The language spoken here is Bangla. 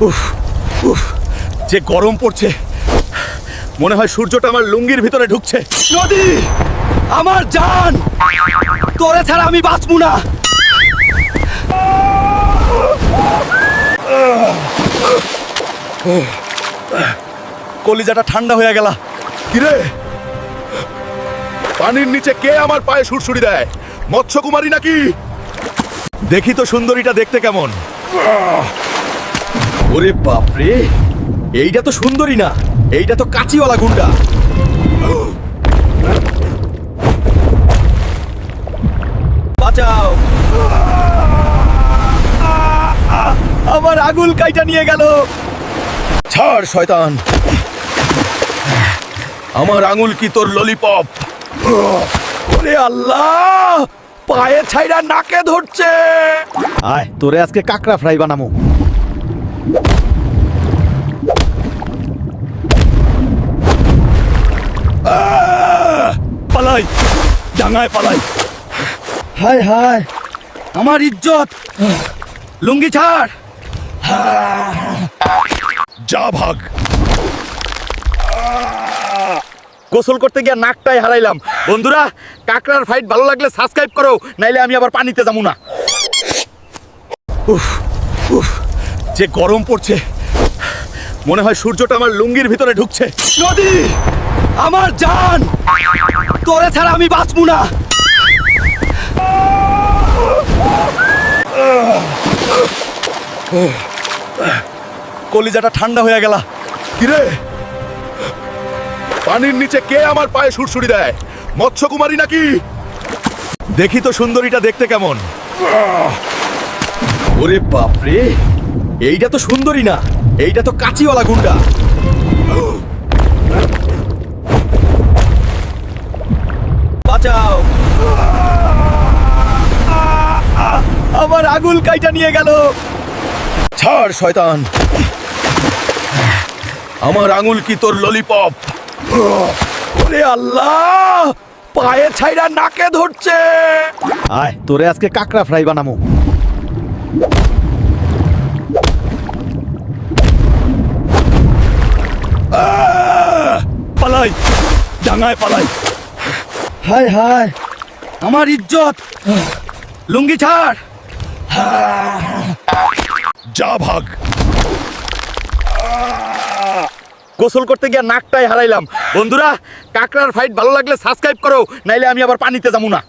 উফ উফ, যে গরম পড়ছে, মনে হয় সূর্যটা আমার লুঙ্গির ভিতরে ঢুকছে। নদী, আমার জান, তোরে ছাড়া আমি বাঁচবো না। কলিজাটা ঠান্ডা হয়ে গেল। কিরে, পানির নিচে কে আমার পায়ে সুড়সুড়ি দেয়? মৎস্যকুমারী নাকি? দেখি তো সুন্দরীটা দেখতে কেমন। ওরে বাপরে, এইটা তো সুন্দরী না, এইটা তো কাঁচিওয়ালা গুন্ডা। বাঁচাও, আমার আঙুল কাইটা নিয়ে গেল। ছাড় শয়তান, আমার আঙুল কি তোর ললিপপ? ওরে আল্লাহ, পায়ে ছাইরা নাকে ধরছে। আয়, তোরে আজকে কাকড়া ফ্রাই বানামু। পালাই, ডাঙায় পালাই। হায় হায়, আমার ইজ্জত। লুঙ্গি ছাড়। যা ভাগ। গোসল করতে গিয়ে নাকটাই হারাইলাম। বন্ধুরা, কাকড়ার ফাইট ভালো লাগলে সাবস্ক্রাইব করো, নাইলে আমি আবার পানিতে যাবো না। উফ উফ, যে গরম পড়ছে, মনে হয় সূর্যটা আমার লুঙ্গির ভিতরে ঢুকছে। নদী, আমার জান, তোরে ছাড়া আমি বাঁচবো না। কলিজাটা ঠান্ডা হয়ে গেল। কিরে, পানির নিচে কে আমার পায়ে সুড়সুড়ি দেয়? মৎস্যকুমারী নাকি? দেখি তো সুন্দরীটা দেখতে কেমন। ওরে বাপরে, এইটা তো সুন্দরী না, এইটা তো কাঁচিওয়ালা গুন্ডা। বাঁচাও, আমার আঙুল কাইটা নিয়ে গেল। ছাড় শয়তান, আমার আঙুল কি তোর ললিপপ? ওরে আল্লাহ, পায়ে ছাইরা নাকে ধরছে। আয়, তোরে আজকে কাকড়া ফ্রাই বানামু। পালাই, ডাঙায় পালাই। হায় হায়, আমার ইজ্জত। লুঙ্গি ছাড়। যা ভাগ। গোসল করতে গিয়ে নাকটাই হারাইলাম। বন্ধুরা, কাকড়ার ফাইট ভালো লাগলে সাবস্ক্রাইব করো, নাইলে আমি আবার পানিতে যাবো না।